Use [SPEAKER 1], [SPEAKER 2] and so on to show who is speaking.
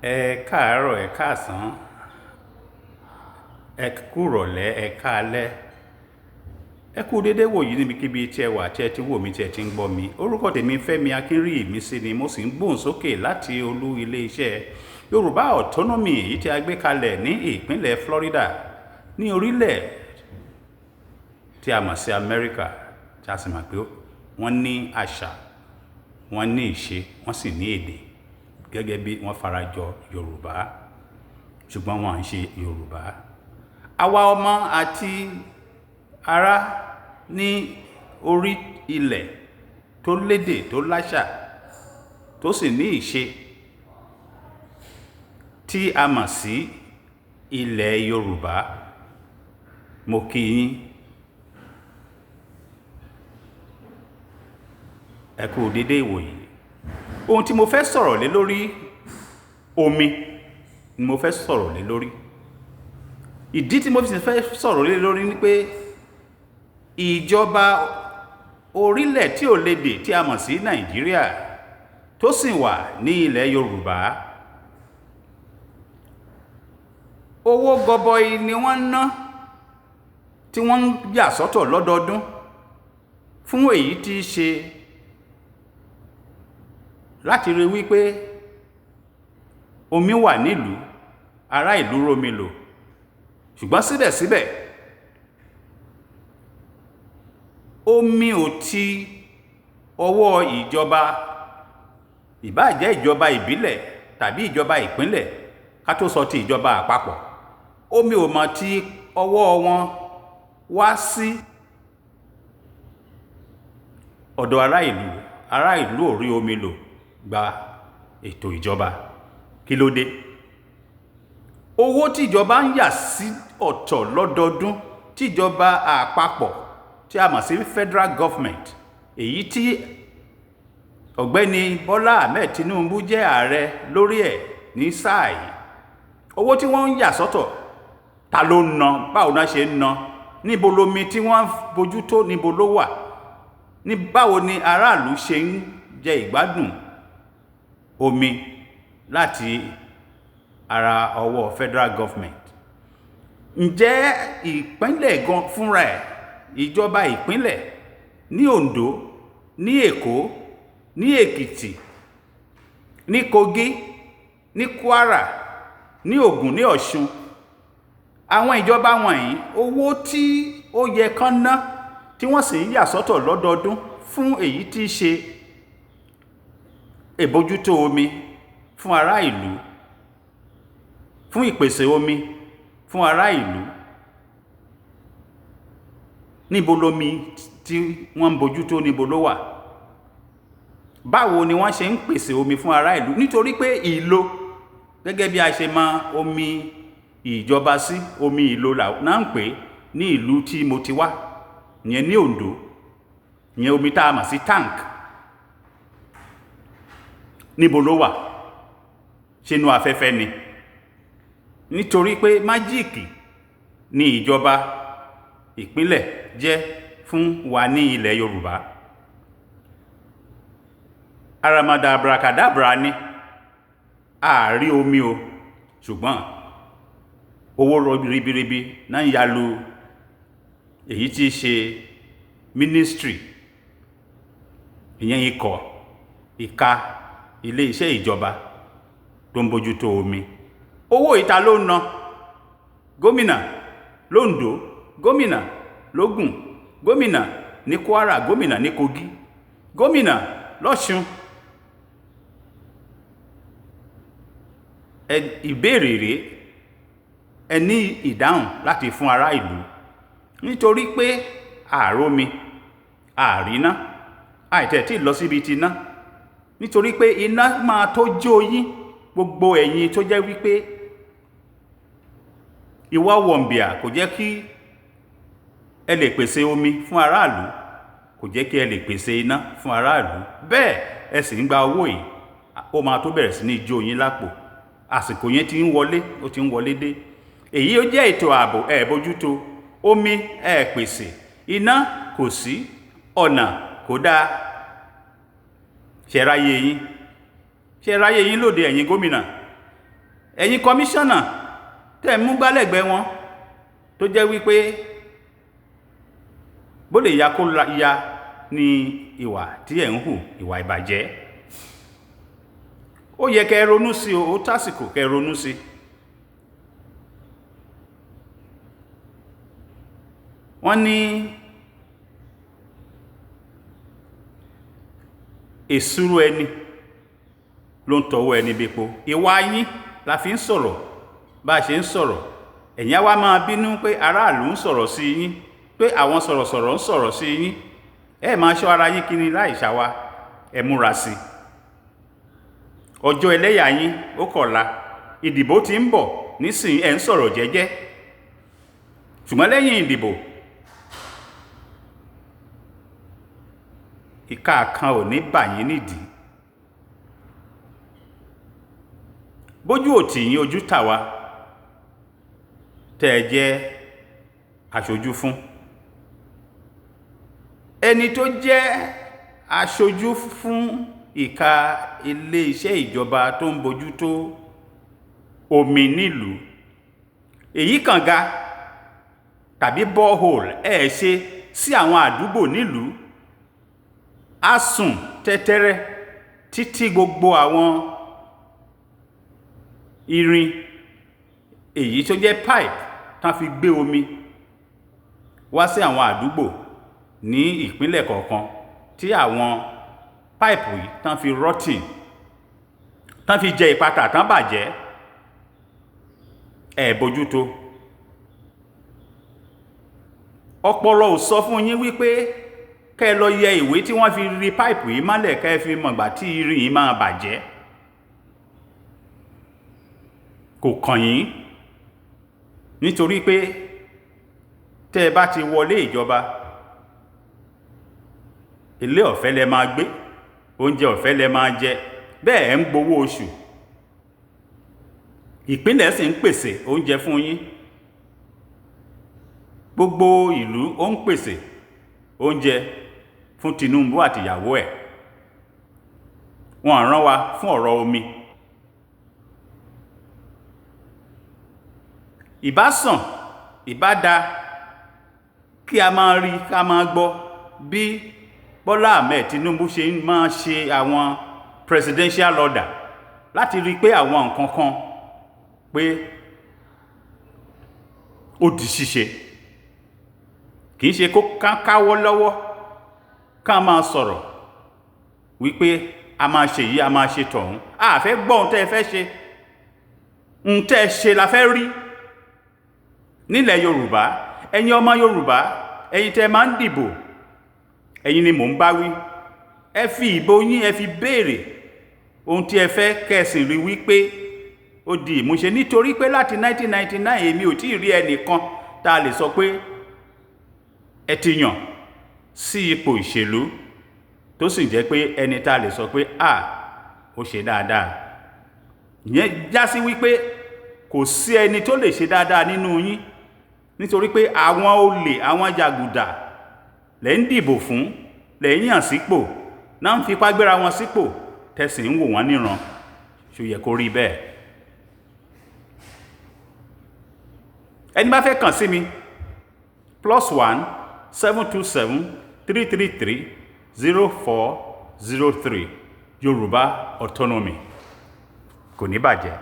[SPEAKER 1] Ẹ káàárọ̀, ẹ káàsán, ẹ kúrọ̀lẹ́, ẹ káalẹ́, ẹ kú dédé wòyí níbikíbi tí ẹ wà tí ẹ ti wò mí tí ẹ ti ń gbọ́ mi. Orúkọ tèmi Fẹ́mi Akínríyìmísí ni mo sì ń gbóhùn sókè láti olú ilé-iṣẹ́ Yorùbá Autonomy èyí tí a gbé kalẹ̀ ní ìpínlẹ̀ Florida ní orílẹ̀ tí a mọ̀ sí Amẹ́ríkà, tí a sì mọ̀ pé wọ́n ní àṣà, wọ́n ní ìṣe, wọ́n sì ní èdè gẹ́gẹ́ bí wọ́n farajọ Yorùbá, ṣùgbọ́n wọn ń ṣe Yorùbá. Àwa ọmọ àti ará ní orí ilẹ̀ tó lédè, tó láṣà, tó sì ní ìṣe tí a mọ̀ sí ilẹ̀ Yorùbá, mo kí yín. Ẹ kú dédé ìwòyí. Ohun tí mo fẹ́ sọ̀rọ̀ lé lórí, omi ni mo fẹ́ sọ̀rọ̀ lé lórí. Ìdí tí mo fi fẹ́ sọ̀rọ̀ lé lórí ni pé ìjọba orílẹ̀ tí ò lédè tí a mọ̀ sí Naijiria tó sì wà ní ilẹ̀ Yorùbá, owó gọbọi ni wọ́n ń ná tí wọ́n ń yà sọ́tọ̀ lọ́dọọdún fún èyí tí í ṣe láti rí wípé omi wà nílùú, ará ìlú rómi lò. Ṣùgbọ́n síbẹ̀síbẹ̀ omi ò ti ọwọ́ ìjọba, ìbáà jẹ́ ìjọba ìbílẹ̀ tàbí ìjọba ìpínlẹ̀, ká tó sọ ti ìjọba àpapọ̀, omi ò mọ̀ ti ọwọ́ wọn wá sí ọ̀dọ̀ ará ìlú ò rí omi lò gba ètò ìjọba. Kí ló dé? Owó tí ìjọba ń yà sí ọ̀tọ̀ lọ́dọọdún, tí ìjọba àpapọ̀ tí a mọ̀ sí federal government, èyí tí ọ̀gbẹ́ni Bọ́lá Ahmed Tinubu jẹ́ ààrẹ lórí ẹ̀ ní sáà yìí, owó tí wọ́n ń yà sọ́tọ̀, ta ló ń ná? Báwo náà ṣe ń ná? Níbo lomi tí wọ́n bójútó, níbo ló wà? Ní báwo ni aráàlú ṣe ń jẹ ìgbádùn omi láti ara ọwọ́ federal government? Ǹjẹ́ ìpínlẹ̀ gan fúnra ẹ̀, ìjọba ìpínlẹ̀ ní Ondo, ní Èkó, ní Èkìtì, ní Kogi, ní Kwara, ní Ògùn, ní Ọ̀ṣun, àwọn ìjọba wọ̀nyí owó tí ó yẹ kán ná tí wọ́n sì ń yà sọ́tọ̀ lọ́dọọdún fún èyí tí í ṣe ìbójútó omi fún ará ìlú, fún ìpèsè omi fún ará ìlú, níbo lomi tí wọ́n ń bójútó, níbo ló wà? Báwo ni wọ́n ṣe ń pèsè omi fún ará ìlú? Nítorí pé ìlò, gẹ́gẹ́ bí a ṣe mọ̀ omi ìjọba sí, omi ìlò náà ń pè ní ìlú tí mo ti wá, ìyẹn ní Ondo, ìyẹn omi tá a mọ̀ sí tank. Níbo ló wà? Ṣínú afẹ́fẹ́ ni? Nítorí pé májíìkì ni ìjọba ìpínlẹ̀ jẹ́ fún wa ní ilẹ̀ Yorùbá. Àràmàdà abracadabra ni, ààrí omi o, ṣùgbọ́n owó ribiribi náà ń yalu èyí tí í ṣe ministry, ìyẹn ìka ilé iṣẹ́ ìjọba tó ń bójútó omi. Owó ìta ló ń ná. Gómìnà l'Ondo, gómìnà l'Ògùn, gómìnà ní Kwara, gómìnà ní Kogi, gómìnà l'Ọ̀ṣun. Ìbéèrè rèé, ẹ ní ìdáhùn láti fún ará ìlú. Nítorí pé àrómi, àríná, àìtẹ̀ tí lọ síbi ti ná. Nítorí pé iná máa tó jó yín, gbogbo ẹ̀yin tó jẹ́ wípé ìwà wọ̀nbìà kò jẹ́ kí ẹ lè pèsè omi fún aráàlú, kò jẹ́ kí ẹ lè pèsè iná fún aráàlú. Bẹ́ẹ̀ ẹ sì ń gba owó yìí, ó máa tó bẹ̀rẹ̀ sí ní jó yín lápò. Àsìkò yẹn ti ń wọlé, ó ti ń wọlé dé. Èyí ó jẹ́ ètò ààbò, ẹ bójútó. Omi ẹ pèsè, iná kò sí, ọ̀nà kò dáa. Ṣe ráyé yín lóde ẹ̀yin gómìnà? ẹ̀yin kọmíṣánná tẹ́ mú gbálẹ̀gbẹ́ wọn tó jẹ́ wípé bó lè ya kó ya ní ìwà tí ẹ̀ ń hù, ìwà ìbàjẹ́. Ó yẹ kẹ́ ronú sí o, ó tásìkò kẹ́ ronú sí. Wọ́n ní èsúrú ẹni ló ń tọwọ́ ẹni bepo. Ìwà yín la fi ń sọ̀rọ̀ bá a ṣe ń sọ̀rọ̀. Ẹ̀yin á wá máa bínú pé aráàlú ń sọ̀rọ̀ sí yín, pé àwọn sọ̀rọ̀sọ̀rọ̀ ń sọ̀rọ̀ sí yín. Ẹ máa ṣọ́ ara yín kiri láì ṣàwa, ẹ múra sí. Ọjọ́ ẹlẹ́yà yín ó kọ̀la, ìdìbò ti ń bọ̀, nísìnyí ẹ̀ ń sọ̀rọ̀ jẹ́jẹ́. Ṣùgbọ́n lẹ́yìn ìdìbò, ìka kan ò ní bà yín nídìí. Bójú ò tì yín, ojú tà wá tẹ́ ẹ jẹ́ aṣojú fún. Ẹni tó jẹ́ aṣojú fún ìka ilé-iṣẹ́ ìjọba tó ń bójú tó omi nílùú, èyí kànga tàbí borehole ṣe sí àwọn àdúgbò nílùú, á sùn tẹ́tẹ́rẹ́ títí gbogbo àwọn irin èyí tó jẹ́ pipe tán fi gbé omi wá sí àwọn àdúgbò ní ìpínlẹ̀ kọ̀ọ̀kan, tí àwọn pipe yìí tán fi rotting, tán fi jẹ ìpatà, tán bàjẹ́, ẹ bójútó. Ọpọlọ ò sọ fún yín wípé kẹ́ lọ yẹ ìwé tí wọ́n fi rí pipe yìí mọ́lẹ̀, kẹ́ fi mọ̀gbà tí irin yìí máa bàjẹ́. Kò kàn yín, nítorí pé tẹ́ ẹ bá ti wọlé ìjọba, ilé ọ̀fẹ́ lẹ máa gbé, oúnjẹ ọ̀fẹ́ lẹ máa jẹ, bẹ́ẹ̀ ẹ̀ ń gbowó oṣù. Ìpínlẹ̀ sì ń pèsè oúnjẹ fún yín. Gbogbo ìlú ó ń pèsè oúnjẹ fún Tinubu àtìyàwó ẹ̀. Wọ́n rán wa fún ọ̀rọ̀ omi. Ìbá sàn, ìbá da kí a máa rí, ká máa gbọ́ bí Bọ́lá Ahmed Tinubu ṣe máa ṣe àwọn presidential order láti rí pé àwọn nǹkan kan pé ó di ṣíṣe. Kìí ṣe kó káwọ́ lọ́wọ́ ká máa sọ̀rọ̀ wípé a máa ṣe yìí, a máa ṣe tọ̀hún. A fẹ́ gbọ́ ohun tẹ́ ẹ fẹ́ ṣe, ohun tẹ́ ẹ ṣe la fẹ́ rí. Nílẹ̀ Yorùbá, ẹ̀yin ọmọ Yorùbá, ẹ̀yin tẹ́ máa ń dìbò, ẹ̀yin ni mò ń bá wí. Ẹ fi ìbò yín, ẹ fi béèrè ohun tí ẹ fẹ́, kẹ́sìn rí wípé ó di ìmúṣẹ. Nítorí pé láti 1999 èmi ò tí ì rí ẹnìkan tá a lè sọ pé ẹ ti yàn sí ipò ìṣèlú tó sì jẹ́ pé ẹni tá a lè sọ pé ó ṣe dáadáa. Ìyẹn já sí wípé kò sí ẹni tó lè ṣe dáadáa nínú yín, nítorí pé àwọn olè, àwọn jàgùdà lẹ́ ń dìbò fún, lẹ́ ń yàn sípò, náà ń fipá gbéra wọn sípò, tẹ̀sí ń wò wọ́n níran. Ṣó yẹ kó rí bẹ́ẹ̀? Ẹni bá fẹ́ kàn sí mi, +1 727 333 0403 Yoruba Autonomy. Kò ní bàjẹ́.